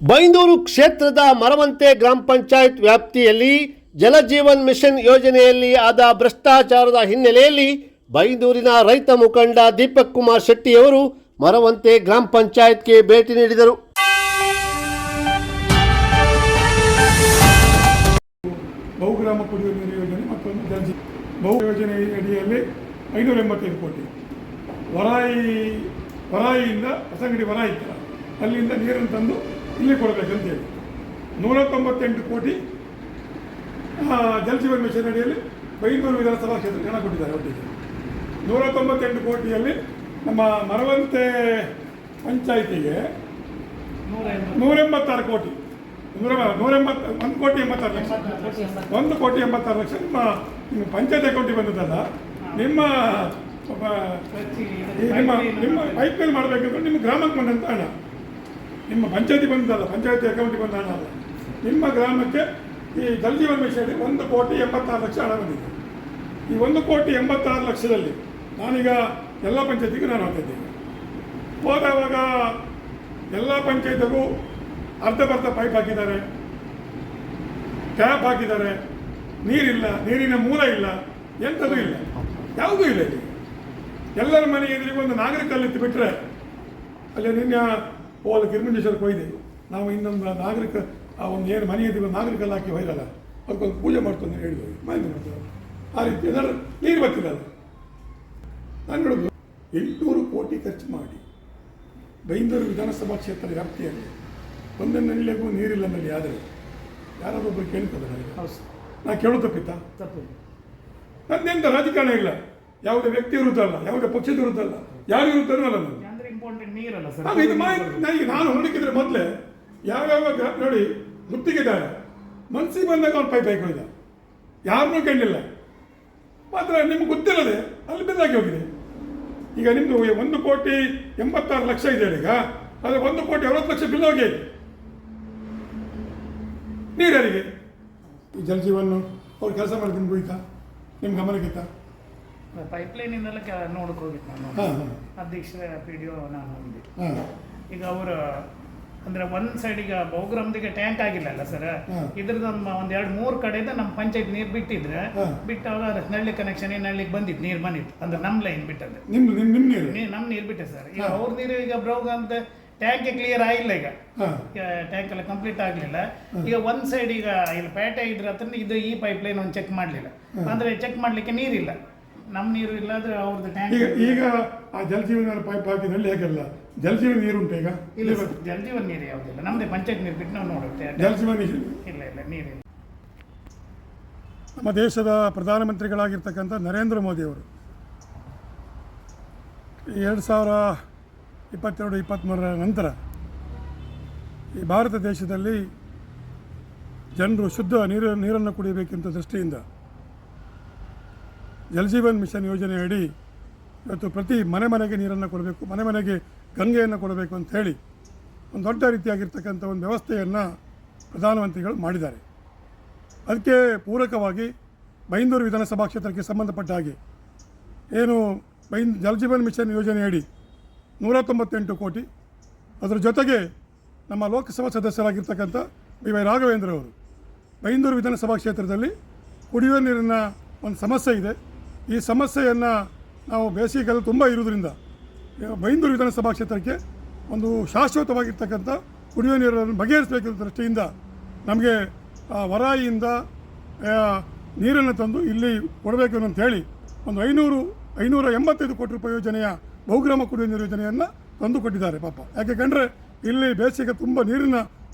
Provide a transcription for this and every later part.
ಬೈಂದೂರು ಕ್ಷೇತ್ರದ ಮರವಂತೆ ಗ್ರಾಮ ಪಂಚಾಯತ್ ವ್ಯಾಪ್ತಿಯಲ್ಲಿ ಜಲಜೀವನ್ ಮಿಷನ್ ಯೋಜನೆಯಲ್ಲಿ ಆದ ಭ್ರಷ್ಟಾಚಾರದ ಹಿನ್ನೆಲೆಯಲ್ಲಿ ಬೈಂದೂರಿನ ರೈತ ಮುಖಂಡ ದೀಪಕ್ ಕುಮಾರ್ ಶೆಟ್ಟಿಯವರು ಮರವಂತೆ ಗ್ರಾಮ ಪಂಚಾಯತ್ಗೆ ಭೇಟಿ ನೀಡಿದರು. ಬಹುಗ್ರಾಮ ಕುಡಿಯುವ ನೀರು ಯೋಜನೆ ಮತ್ತೊಂದು ಜಲಜೀವನ್ ಬಹು ಯೋಜನೆ ಅಡಿಯಲ್ಲಿ 585 ಕೋಟಿ ವರಾಯಿಯಿಂದ ಹೊಸಂಗಡಿ ವರಾಯಿ ಇತ್ತಲ್ಲ ಅಲ್ಲಿಂದ ನೀರನ್ನು ತಂದು ಇಲ್ಲಿ ಕೊಡಬೇಕಂತೇಳಿ 198 ಕೋಟಿ ಜಲಜೀವನ್ ಮಿಷನ್ ಅಡಿಯಲ್ಲಿ ಬೈಂದೂರು ವಿಧಾನಸಭಾ ಕ್ಷೇತ್ರಕ್ಕೆ ಹಣ ಕೊಟ್ಟಿದ್ದಾರೆ. ಒಟ್ಟಿಗೆ 198 ಕೋಟಿಯಲ್ಲಿ ನಮ್ಮ ಮರವಂತೆ ಪಂಚಾಯಿತಿಗೆ 186 ಕೋಟಿ 1 ಕೋಟಿ 86 ಲಕ್ಷ 1 ಕೋಟಿ 86 ಲಕ್ಷ ನಿಮ್ಮ ಪಂಚಾಯತ್ ಅಕೌಂಟಿಗೆ ಬಂದದ್ದಲ್ಲ, ನಿಮ್ಮ ಪೈಪ್ಲೈನ್ ಮಾಡಬೇಕಂದ್ರೆ ನಿಮ್ಮ ಗ್ರಾಮಕ್ಕೆ ಬಂದಂಥ ಹಣ, ನಿಮ್ಮ ಪಂಚಾಯತಿಗೆ ಬಂದಲ್ಲ, ಪಂಚಾಯತಿ ಅಕೌಂಟಿಗೆ ಬಂದ ಹಣ ಅಲ್ಲ, ನಿಮ್ಮ ಗ್ರಾಮಕ್ಕೆ ಈ ಜಲಜೀವನ್ ಮಿಷನ್ 1 ಕೋಟಿ 86 ಲಕ್ಷ ಹಣ ಬಂದಿದೆ. ಈ 1 ಕೋಟಿ 86 ಲಕ್ಷದಲ್ಲಿ ನಾನೀಗ ಎಲ್ಲ ಪಂಚಾಯತಿಗೂ ನಾನು ಹಾಕಿದ್ದೇನೆ. ಹೋದವಾಗ ಎಲ್ಲ ಪಂಚಾಯತಿಗೂ ಅರ್ಧ ಪೈಪ್ ಹಾಕಿದ್ದಾರೆ, ಟ್ಯಾಪ್ ಹಾಕಿದ್ದಾರೆ, ನೀರಿಲ್ಲ, ನೀರಿನ ಮೂಲ ಇಲ್ಲ, ಎಂಥದೂ ಇಲ್ಲ, ಯಾವುದೂ ಇಲ್ಲ. ಇಲ್ಲಿ ಎಲ್ಲರ ಮನೆ ಎದುರಿಗೆ ಒಂದು ನಾಗರಿಕ ಕಲ್ಲಿತ್ತು ಬಿಟ್ಟರೆ, ಅಲ್ಲಿ ನಿನ್ನೆ ಹೋದ ಗಿರಿಮಂಜೇಶ್ವರಕ್ಕೆ ಹೋಯ್ದೆ ನಾವು, ಇನ್ನೊಂದು ನಾಗರಿಕ ಒಂದು ಏನು ಮನೆ ಎದುರಿಗೆ ಒಂದು ನಾಗರಿಕ ಕಲ್ಲು ಹಾಕಿ ಹೋಯ್ರಲ್ಲ, ಅದಕ್ಕೊಂದು ಪೂಜೆ ಮಾಡ್ಕೊಂಡು ಹೇಳಿದ್ವಿ, ಮನೆ ಮಾಡ್ತಾರೆ. ಆ ರೀತಿ ಎಲ್ಲರೂ ನೀರು ಬರ್ತಿಲ್ಲ. ನಾನು ಹೇಳೋದು 800 ಕೋಟಿ ಖರ್ಚು ಮಾಡಿ ಬೈಂದೂರು ವಿಧಾನಸಭಾ ಕ್ಷೇತ್ರ ವ್ಯಾಪ್ತಿಯಲ್ಲಿ ಒಂದೊಂದನೆಗೂ ನೀರಿಲ್ಲ ನಲ್ಲಿ ಆದರೆ ಯಾರಾದೊಬ್ಬರು ಕೇಳ್ತದೆ ನನಗೆ, ನಾ ಕೇಳೋದು ತಪ್ಪಿತ್ತ? ನನ್ನೆಂತ ರಾಜಕಾರಣ ಇಲ್ಲ, ಯಾವುದೇ ವ್ಯಕ್ತಿ ವಿರುದ್ಧ ಅಲ್ಲ, ಯಾವುದೇ ಪಕ್ಷದ ವಿರುದ್ಧ ಅಲ್ಲ, ಯಾರ ವಿರುದ್ಧನೂ ಅಲ್ಲ. ನಾನು ಹುಡುಕಿದ್ರೆ ಮೊದಲೇ ಯಾವ್ಯಾವ ನೋಡಿ ಗುತ್ತಿಗೆದಾರ ಮನ್ಸಿಗೆ ಬಂದಾಗ ಅವ್ನು ಪೈಪ್ ಹಾಕಿದ, ಯಾರನ್ನೂ ಕೇಳಲಿಲ್ಲ. ಮಾತ್ರ ನಿಮ್ಗೆ ಗೊತ್ತಿಲ್ಲದೆ ಅಲ್ಲಿ ಬಿದ್ದಾಗಿ ಹೋಗಿದೆ. ಈಗ ನಿಮ್ಮದು 1 ಕೋಟಿ 86 ಲಕ್ಷ ಇದೆ ಈಗ, ಅದು 1 ಕೋಟಿ 60 ಲಕ್ಷ ಬಿಲ್ ಹೋಗಿ ನೀರಿಗೆ. ಈ ಜಲಜೀವನ್ ಅವ್ರು ಕೆಲಸ ಮಾಡಿ ನಿಮ್ಗೆ ಹೋಯ್ತಾ, ನಿಮ್ಮ ಗಮನಕ್ಕಿತ್ತ? ಪೈಪ್ಲೈನ್ ಇಂದೆಲ್ಲ ನೋಡಕ್ಕೆ ಹೋಗಿತ್ತು ನಾನು, ಅಧ್ಯಕ್ಷ PDO ನಾನು ಹೋಗಿದ್ದೆ. ಈಗ ಅವರು ಅಂದ್ರೆ ಒಂದ್ ಸೈಡ್ ಈಗ ಬಹುಗ್ರಾಮದಿಗೆ ಟ್ಯಾಂಕ್ ಆಗಿಲ್ಲಲ್ಲ ಸರ್, ಇದ್ರದ್ದು ಒಂದ್ 2-3 ಕಡೆಯಿಂದ ನಮ್ಮ ಪಂಚಾಯತ್ ನೀರು ಬಿಟ್ಟಿದ್ರೆ ಬಿಟ್ಟಾಗ ನಳ್ಳಿ ಕನೆಕ್ಷನ್ ನಳ್ಳಿಗೆ ಬಂದಿತ್ತು, ನೀರು ಬಂದಿತ್ತು, ಅಂದ್ರೆ ನಮ್ಮ ಲೈನ್ ಬಿಟ್ಟದ್ದು, ನಮ್ಮ ನೀರು ಬಿಟ್ಟೆ ಸರ್. ಈಗ ಅವ್ರ ನೀರು ಈಗ ಬ್ರೌಗಂತ ಟ್ಯಾಂಕ್ ಕ್ಲಿಯರ್ ಆಗಿಲ್ಲ, ಈಗ ಟ್ಯಾಂಕ್ ಎಲ್ಲ ಕಂಪ್ಲೀಟ್ ಆಗಲಿಲ್ಲ. ಈಗ ಒಂದ್ ಸೈಡ್ ಈಗ ಇಲ್ಲಿ ಪೇಟೆ ಇದ್ರ ಹತ್ರ ಇದು ಈ ಪೈಪ್ ಲೈನ್ ಒಂದು ಚೆಕ್ ಮಾಡಲಿಲ್ಲ, ಅಂದ್ರೆ ಚೆಕ್ ಮಾಡ್ಲಿಕ್ಕೆ ನೀರಿಲ್ಲ, ನಮ್ಮ ನೀರು ಇಲ್ಲ, ಅಂದ್ರೆ ಅವ್ರದ್ದು ಟ್ಯಾಂಕ್. ಈಗ ಆ ಜಲಜೀವನ ಪೈಪ್ ಹಾಕಿದಲ್ಲಿ ಹೇಗಲ್ಲ ಜಲಜೀವನ ನೀರು ಉಂಟು ಈಗ? ಇಲ್ಲ ಸರ್, ಜಲಜೀವನ ನೀರು ಯಾವುದಿಲ್ಲ, ನಮ್ಮದೇ ಪಂಚಾಯತ್ ನೀರು ಬಿಟ್ಟು ನಾವು ನೋಡುತ್ತೆ. ಜಲಜೀವನ ಇಲ್ಲ ನೀರಿಲ್ಲ. ನಮ್ಮ ದೇಶದ ಪ್ರಧಾನಮಂತ್ರಿಗಳಾಗಿರ್ತಕ್ಕಂಥ ನರೇಂದ್ರ ಮೋದಿಯವರು 2022-23 ನಂತರ ಈ ಭಾರತ ದೇಶದಲ್ಲಿ ಜನರು ಶುದ್ಧ ನೀರನ್ನು ಕುಡಿಯಬೇಕೆಂತ ದೃಷ್ಟಿಯಿಂದ ಜಲಜೀವನ್ ಮಿಷನ್ ಯೋಜನೆ ಅಡಿ ಇವತ್ತು ಪ್ರತಿ ಮನೆಗೆ ನೀರನ್ನು ಕೊಡಬೇಕು, ಮನೆಗೆ ಗಂಗೆಯನ್ನು ಕೊಡಬೇಕು ಅಂತ ಹೇಳಿ ಒಂದು ದೊಡ್ಡ ರೀತಿಯಾಗಿರ್ತಕ್ಕಂಥ ಒಂದು ವ್ಯವಸ್ಥೆಯನ್ನು ಪ್ರಧಾನಮಂತ್ರಿಗಳು ಮಾಡಿದ್ದಾರೆ. ಅದಕ್ಕೆ ಪೂರಕವಾಗಿ ಬೈಂದೂರು ವಿಧಾನಸಭಾ ಕ್ಷೇತ್ರಕ್ಕೆ ಸಂಬಂಧಪಟ್ಟ ಹಾಗೆ ಏನು ಜಲಜೀವನ್ ಮಿಷನ್ ಯೋಜನೆಯಡಿ 198 ಕೋಟಿ, ಅದರ ಜೊತೆಗೆ ನಮ್ಮ ಲೋಕಸಭಾ ಸದಸ್ಯರಾಗಿರ್ತಕ್ಕಂಥ BY ರಾಘವೇಂದ್ರ ಅವರು ಬೈಂದೂರು ವಿಧಾನಸಭಾ ಕ್ಷೇತ್ರದಲ್ಲಿ ಕುಡಿಯುವ ನೀರಿನ ಒಂದು ಸಮಸ್ಯೆ ಇದೆ. ಈ ಸಮಸ್ಯೆಯನ್ನು ನಾವು ಬೇಸಿಗೆಗಾಲ ತುಂಬ ಇರುವುದರಿಂದ ಬೈಂದೂರು ವಿಧಾನಸಭಾ ಕ್ಷೇತ್ರಕ್ಕೆ ಒಂದು ಶಾಶ್ವತವಾಗಿರ್ತಕ್ಕಂಥ ಕುಡಿಯುವ ನೀರನ್ನು ಬಗೆಹರಿಸಬೇಕೆಂಬ ದೃಷ್ಟಿಯಿಂದ ನಮಗೆ ವರಾಯಿಯಿಂದ ನೀರನ್ನು ತಂದು ಇಲ್ಲಿ ಕೊಡಬೇಕು ಅಂತ ಹೇಳಿ ಒಂದು 585 ಕೋಟಿ ರೂಪಾಯಿ ಯೋಜನೆಯ ಬಹುಗ್ರಾಮ ಕುಡಿಯುವ ನೀರು ಯೋಜನೆಯನ್ನು ತಂದು ಕೊಟ್ಟಿದ್ದಾರೆ. ಪಾಪ ಯಾಕೆ ಕಂಡ್ರೆ ಇಲ್ಲಿ ಬೇಸಿಗೆ ತುಂಬ ನೀರಿನ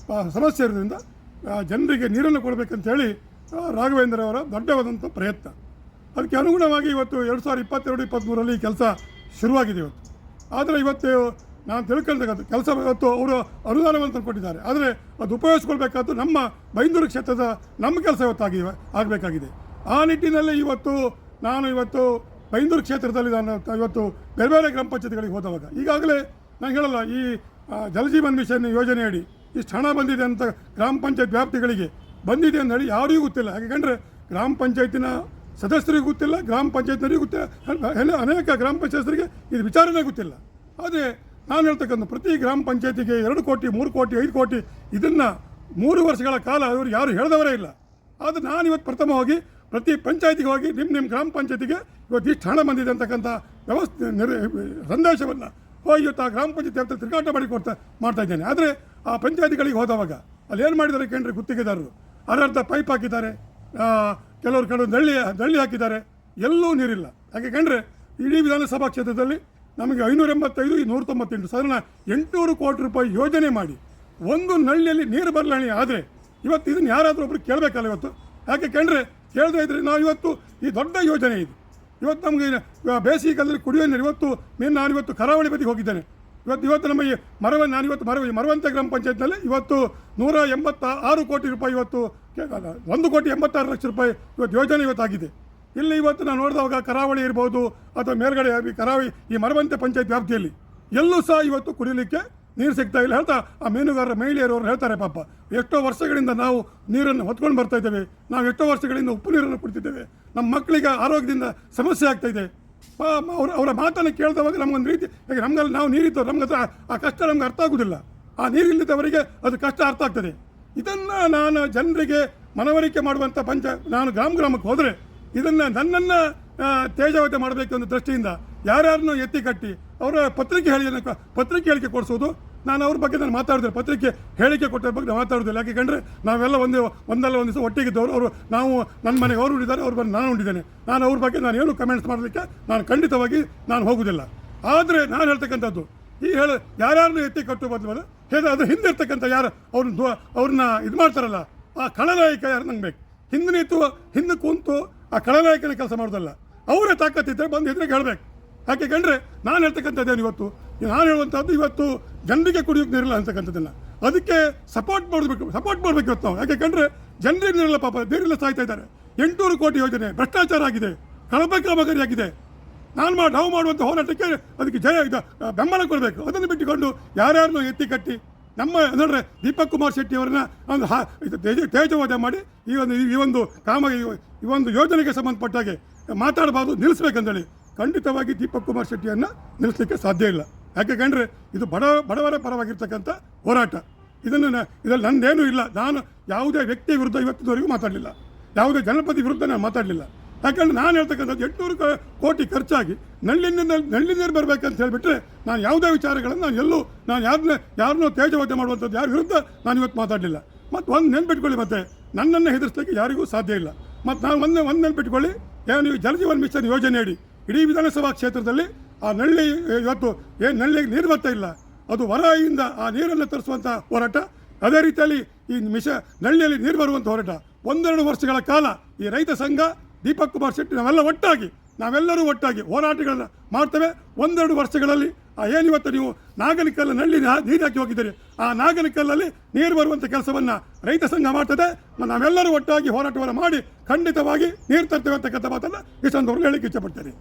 ಸಮಸ್ಯೆ ಇರೋದ್ರಿಂದ ಜನರಿಗೆ ನೀರನ್ನು ಕೊಡಬೇಕಂತೇಳಿ ರಾಘವೇಂದ್ರ ಅವರ ದೊಡ್ಡವಾದಂಥ ಪ್ರಯತ್ನ. ಅದಕ್ಕೆ ಅನುಗುಣವಾಗಿ ಇವತ್ತು 2022-23 ಈ ಕೆಲಸ ಶುರುವಾಗಿದೆ ಇವತ್ತು. ಆದರೆ ಇವತ್ತು ನಾನು ತಿಳ್ಕೊಳ್ತಕ್ಕಂಥ ಕೆಲಸ ಇವತ್ತು ಅವರು ಅನುದಾನವನ್ನು ಕೊಟ್ಟಿದ್ದಾರೆ, ಆದರೆ ಅದು ಉಪಯೋಗಿಸ್ಕೊಳ್ಬೇಕಾದ್ದು ನಮ್ಮ ಬೈಂದೂರು ಕ್ಷೇತ್ರದ ನಮ್ಮ ಕೆಲಸ ಆಗಬೇಕಾಗಿದೆ. ಆ ನಿಟ್ಟಿನಲ್ಲಿ ನಾನು ಬೈಂದೂರು ಕ್ಷೇತ್ರದಲ್ಲಿ ನಾನು ಇವತ್ತು ಬೇರೆ ಬೇರೆ ಗ್ರಾಮ ಪಂಚಾಯತ್ಗಳಿಗೆ ಹೋದವಾಗ ಈಗಾಗಲೇ ನಾನು ಹೇಳಲ್ಲ, ಈ ಜಲಜೀವನ್ ಮಿಷನ್ ಯೋಜನೆಯಡಿ ಇಷ್ಟು ಹಣ ಬಂದಿದೆ ಅಂತ ಗ್ರಾಮ ಪಂಚಾಯತ್ ವ್ಯಾಪ್ತಿಗಳಿಗೆ ಬಂದಿದೆ ಅಂತ ಹೇಳಿ ಯಾರಿಗೂ ಗೊತ್ತಿಲ್ಲ. ಯಾಕೆಂದರೆ ಗ್ರಾಮ ಪಂಚಾಯತಿನ ಸದಸ್ಯರಿಗೂ ಗೊತ್ತಿಲ್ಲ, ಗ್ರಾಮ ಪಂಚಾಯತ್ನರಿಗೂ ಗೊತ್ತಿಲ್ಲ, ಅನೇಕ ಗ್ರಾಮ ಪಂಚಾಯತ್ರಿಗೆ ಇದು ವಿಚಾರನೇ ಗೊತ್ತಿಲ್ಲ. ಆದರೆ ನಾನು ಹೇಳ್ತಕ್ಕಂಥ ಪ್ರತಿ ಗ್ರಾಮ ಪಂಚಾಯತಿಗೆ 2 ಕೋಟಿ 3 ಕೋಟಿ 5 ಕೋಟಿ ಇದನ್ನು 3 ವರ್ಷಗಳ ಕಾಲ ಅವರು ಯಾರು ಹೇಳಿದವರೇ ಇಲ್ಲ. ಆದರೆ ನಾನು ಇವತ್ತು ಪ್ರಥಮವಾಗಿ ಪ್ರತಿ ಪಂಚಾಯತಿಗೆ ಹೋಗಿ ನಿಮ್ಮ ಗ್ರಾಮ ಪಂಚಾಯತಿಗೆ ಇವತ್ತು ಇಷ್ಟು ಹಣ ಬಂದಿದೆ ಅಂತಕ್ಕಂಥ ವ್ಯವಸ್ಥೆ ಸಂದೇಶವನ್ನು ಹೋಗಿ ಇವತ್ತು ಆ ಗ್ರಾಮ ಪಂಚಾಯತಿ ವ್ಯಾಪ್ತಿಯಲ್ಲಿ ತಿರುಗಾಟ ಮಾಡಿ ಮಾಡ್ತಾ ಇದ್ದೇನೆ. ಆದರೆ ಆ ಪಂಚಾಯತಿಗಳಿಗೆ ಹೋದವಾಗ ಅಲ್ಲಿ ಏನು ಮಾಡಿದ್ದಾರೆ ಕೇಂದ್ರ ಗುತ್ತಿಗೆದಾರರು ಅರ್ಧ ಪೈಪ್ ಹಾಕಿದ್ದಾರೆ, ಕೆಲವರು ನಳ್ಳಿ ಹಾಕಿದ್ದಾರೆ, ಎಲ್ಲೂ ನೀರಿಲ್ಲ. ಯಾಕೆ ಕಂಡ್ರೆ ಇಡೀ ವಿಧಾನಸಭಾ ಕ್ಷೇತ್ರದಲ್ಲಿ ನಮಗೆ 585 198 ಸಾಧಾರಣ 800 ಕೋಟಿ ರೂಪಾಯಿ ಯೋಜನೆ ಮಾಡಿ ಒಂದು ನಳ್ಳಿಯಲ್ಲಿ ನೀರು ಬದಲಾವಣೆ ಆದರೆ ಇವತ್ತು ಇದನ್ನು ಯಾರಾದರೂ ಒಬ್ರು ಕೇಳಬೇಕಲ್ಲ ಇವತ್ತು. ಯಾಕೆ ಕಂಡ್ರೆ ಕೇಳದೇ ಇದ್ರೆ ನಾವು ಇವತ್ತು ಈ ದೊಡ್ಡ ಯೋಜನೆ ಇದೆ ಇವತ್ತು ನಮಗೆ ಬೇಸಿಗೆಗಾಲದಲ್ಲಿ ಕುಡಿಯೋ ನೀರು ಇವತ್ತು ನಾನಿವತ್ತು ಕರಾವಳಿ ಬದಿಗೆ ಹೋಗಿದ್ದೇನೆ. ಇವತ್ತು ನಮ್ಮ ಈ ಮರವಂತೆ ಗ್ರಾಮ ಪಂಚಾಯತ್ನಲ್ಲಿ ಇವತ್ತು 186 ಕೋಟಿ ರೂಪಾಯಿ ಇವತ್ತು 1,86 ಲಕ್ಷ ರೂಪಾಯಿ ಇವತ್ತು ಯೋಜನೆ ಇವತ್ತಾಗಿದೆ. ಇಲ್ಲಿ ಇವತ್ತು ನಾನು ನೋಡಿದಾಗ ಕರಾವಳಿ ಇರ್ಬೋದು ಅಥವಾ ಮೇಲ್ಗಡೆ ಕರಾವಳಿ ಈ ಮರವಂತೆ ಪಂಚಾಯತ್ ವ್ಯಾಪ್ತಿಯಲ್ಲಿ ಎಲ್ಲೂ ಸಹ ಇವತ್ತು ಕುಡಿಯಲಿಕ್ಕೆ ನೀರು ಸಿಗ್ತಾ ಇಲ್ಲ ಹೇಳ್ತಾ ಆ ಮೀನುಗಾರರ ಮಹಿಳೆಯರವರು ಹೇಳ್ತಾರೆ. ಪಾಪ ಎಷ್ಟೋ ವರ್ಷಗಳಿಂದ ನಾವು ನೀರನ್ನು ಹೊತ್ಕೊಂಡು ಬರ್ತಾ ಇದ್ದೇವೆ, ನಾವು ಎಷ್ಟೋ ವರ್ಷಗಳಿಂದ ಉಪ್ಪು ನೀರನ್ನು ಕುಡಿತಿದ್ದೇವೆ, ನಮ್ಮ ಮಕ್ಕಳಿಗೆ ಆರೋಗ್ಯದಿಂದ ಸಮಸ್ಯೆ ಆಗ್ತಾ ಇದೆ. ಅವರ ಮಾತನ್ನು ಕೇಳಿದವಾಗ ನಮಗೊಂದು ರೀತಿ ಯಾಕೆ ನಮಗೆಲ್ಲ ನಾವು ನೀರಿದ್ದವ್ರು ನಮ್ಗೆ ಹತ್ರ ಆ ಕಷ್ಟ ನಮ್ಗೆ ಅರ್ಥ ಆಗೋದಿಲ್ಲ. ಆ ನೀರಿಲ್ಲದವರಿಗೆ ಅದು ಕಷ್ಟ ಅರ್ಥ ಆಗ್ತದೆ. ಇದನ್ನು ನಾನು ಜನರಿಗೆ ಮನವರಿಕೆ ಮಾಡುವಂಥ ನಾನು ಗ್ರಾಮಕ್ಕೆ ಹೋದರೆ ಇದನ್ನು ನನ್ನನ್ನು ತೇಜವತೆ ಮಾಡಬೇಕು ಅನ್ನೋ ದೃಷ್ಟಿಯಿಂದ ಯಾರ್ಯಾರನ್ನೂ ಎತ್ತಿ ಕಟ್ಟಿ ಅವರ ಪತ್ರಿಕೆ ಹೇಳಿಕೆ ಕೊಡಿಸೋದು ನಾನು ಅವ್ರ ಬಗ್ಗೆ ನಾನು ಮಾತಾಡಿದ್ರೆ ಪತ್ರಿಕೆ ಹೇಳಿಕೆ ಕೊಟ್ಟ ಬಗ್ಗೆ ಮಾತಾಡೋದಿಲ್ಲ. ಯಾಕೆ ಕಂಡ್ರೆ ನಾವೆಲ್ಲ ಒಂದಲ್ಲ ಒಂದು ದಿವಸ ಒಟ್ಟಿಗಿದ್ದವರು. ಅವರು ನನ್ನ ಮನೆಗೆ ಅವರು ಉಂಡಿದ್ದಾರೆ, ಅವ್ರ ಬಗ್ಗೆ ನಾನು ಉಂಡಿದ್ದೇನೆ. ನಾನು ಅವ್ರ ಬಗ್ಗೆ ನಾನು ಏನು ಕಮೆಂಟ್ಸ್ ಮಾಡಲಿಕ್ಕೆ ನಾನು ಖಂಡಿತವಾಗಿ ನಾನು ಹೋಗುವುದಿಲ್ಲ. ಆದರೆ ನಾನು ಹೇಳ್ತಕ್ಕಂಥದ್ದು ಯಾರ್ಯಾರನ್ನೂ ಎತ್ತಿ ಕಟ್ಟುವ ಬದಲು ಅದ್ರ ಹಿಂದೆ ಇರ್ತಕ್ಕಂಥ ಯಾರು ಅವ್ರನ್ನ ಇದು ಮಾಡ್ತಾರಲ್ಲ ಆ ಖಳನಾಯಕ ಯಾರು ನಂಗೆ ಬೇಕು. ಹಿಂದೆ ಕೂತು ಆ ಖಳನಾಯಕನ ಕೆಲಸ ಮಾಡೋದಲ್ಲ, ಅವರೇ ತಾಕತ್ತಿದ್ದರೆ ಬಂದು ಎದುರಿಗೆ ಹೇಳಬೇಕು. ಯಾಕೆ ಕಂಡ್ರೆ ನಾನು ಹೇಳ್ತಕ್ಕಂಥದ್ದೇನು ನಾನು ಹೇಳುವಂಥದ್ದು ಇವತ್ತು ಜನರಿಗೆ ಕುಡಿಯೋಕೆ ನೀರಿಲ್ಲ ಅಂತಕ್ಕಂಥದ್ದನ್ನು ಅದಕ್ಕೆ ಸಪೋರ್ಟ್ ಮಾಡಬೇಕು ಇವತ್ತು ನಾವು. ಯಾಕೆ ಕಂಡ್ರೆ ಜನರಿಗೆ ನೀರಿಲ್ಲ, ಪಾಪ ನೀರಿಲ್ಲ ಸಾಯ್ತಾ ಇದ್ದಾರೆ. 800 ಕೋಟಿ ಯೋಜನೆ ಭ್ರಷ್ಟಾಚಾರ ಆಗಿದೆ, ಕಳಪೆ ಕಾಮಗಾರಿ ಆಗಿದೆ. ನಾವು ಮಾಡುವಂಥ ಹೋರಾಟಕ್ಕೆ ಅದಕ್ಕೆ ಬೆಂಬಲ ಕೊಡಬೇಕು. ಅದನ್ನು ಬಿಟ್ಟುಕೊಂಡು ಯಾರ್ಯಾರನ್ನೂ ಎತ್ತಿ ಕಟ್ಟಿ ನೋಡ್ರೆ ದೀಪಕ್ ಕುಮಾರ್ ಶೆಟ್ಟಿ ಅವರನ್ನ ಒಂದು ತೇಜವಾದ ಮಾಡಿ ಈ ಒಂದು ಯೋಜನೆಗೆ ಸಂಬಂಧಪಟ್ಟಾಗೆ ಮಾತಾಡಬಾರ್ದು, ನಿಲ್ಲಿಸ್ಬೇಕಂತೇಳಿ ಖಂಡಿತವಾಗಿ ದೀಪಕ್ ಕುಮಾರ್ ಶೆಟ್ಟಿಯನ್ನು ನಿಲ್ಲಿಸಲಿಕ್ಕೆ ಸಾಧ್ಯ ಇಲ್ಲ. ಯಾಕೆ ಕಂಡ್ರೆ ಇದು ಬಡವರ ಪರವಾಗಿರ್ತಕ್ಕಂಥ ಹೋರಾಟ. ಇದರಲ್ಲಿ ನಂದೇನೂ ಇಲ್ಲ. ನಾನು ಯಾವುದೇ ವ್ಯಕ್ತಿಯ ವಿರುದ್ಧ ಇವತ್ತಿನವರೆಗೂ ಮಾತಾಡಲಿಲ್ಲ, ಯಾವುದೇ ಜನಪದ ವಿರುದ್ಧ ನಾನು ಮಾತಾಡಲಿಲ್ಲ. ಯಾಕಂದ್ರೆ ನಾನು ಹೇಳ್ತಕ್ಕಂಥದ್ದು 800 ಕೋಟಿ ಖರ್ಚಾಗಿ ನಲ್ಲಿ ನೀರು ಬರಬೇಕಂತ ಹೇಳಿಬಿಟ್ರೆ ನಾನು ಯಾವುದೇ ವಿಚಾರಗಳನ್ನು ನಾನು ಯಾರನ್ನೂ ತೇಜವಾದ ಮಾಡುವಂಥದ್ದು ಯಾರ ವಿರುದ್ಧ ನಾನು ಇವತ್ತು ಮಾತಾಡಲಿಲ್ಲ. ಮತ್ತು ಒಂದು ನೆನ್ಪಿಟ್ಕೊಳ್ಳಿ, ಮತ್ತೆ ನನ್ನನ್ನು ಹೆದರಿಸಲಿಕ್ಕೆ ಯಾರಿಗೂ ಸಾಧ್ಯ ಇಲ್ಲ. ಮತ್ತು ನಾನು ಒಂದು ನೆನ್ಪಿಟ್ಕೊಳ್ಳಿ, ಏನು ಜಲಜೀವನ್ ಮಿಷನ್ ಯೋಜನೆ ಅಡಿ ಇಡೀ ವಿಧಾನಸಭಾ ಕ್ಷೇತ್ರದಲ್ಲಿ ಆ ಇವತ್ತು ನಳ್ಳಿಗೆ ನೀರು ಬರ್ತಾ ಇಲ್ಲ, ಅದು ಹೊರಯಿಂದ ಆ ನೀರನ್ನು ತರಿಸುವಂಥ ಹೋರಾಟ, ಅದೇ ರೀತಿಯಲ್ಲಿ ಈ ನಳ್ಳಿಯಲ್ಲಿ ನೀರು ಬರುವಂಥ ಹೋರಾಟ 1-2 ವರ್ಷಗಳ ಕಾಲ ಈ ರೈತ ಸಂಘ ದೀಪಕ್ ಕುಮಾರ್ ಶೆಟ್ಟಿ ನಾವೆಲ್ಲರೂ ಒಟ್ಟಾಗಿ ಹೋರಾಟಗಳನ್ನು ಮಾಡ್ತೇವೆ. 1-2 ವರ್ಷಗಳಲ್ಲಿ ಏನಿವತ್ತು ನೀವು ನಾಗನಕಲ್ಲು ನಲ್ಲಿ ನೀರು ಹಾಕಿ ಹೋಗಿದ್ದೀರಿ, ಆ ನಾಗನಕಲ್ಲಲ್ಲಿ ನೀರು ಬರುವಂಥ ಕೆಲಸವನ್ನು ರೈತ ಸಂಘ ಮಾಡ್ತದೆ. ನಾವೆಲ್ಲರೂ ಒಟ್ಟಾಗಿ ಹೋರಾಟವನ್ನು ಮಾಡಿ ಖಂಡಿತವಾಗಿ ನೀರು ತರ್ತೇವೆ ಅಂತಕ್ಕಂಥ ಮಾತನ್ನು ಈ ಸಂದರ್ಭದಲ್ಲಿ ಹೇಳಲಿಕ್ಕೆ ಇಷ್ಟಪಡ್ತೇನೆ.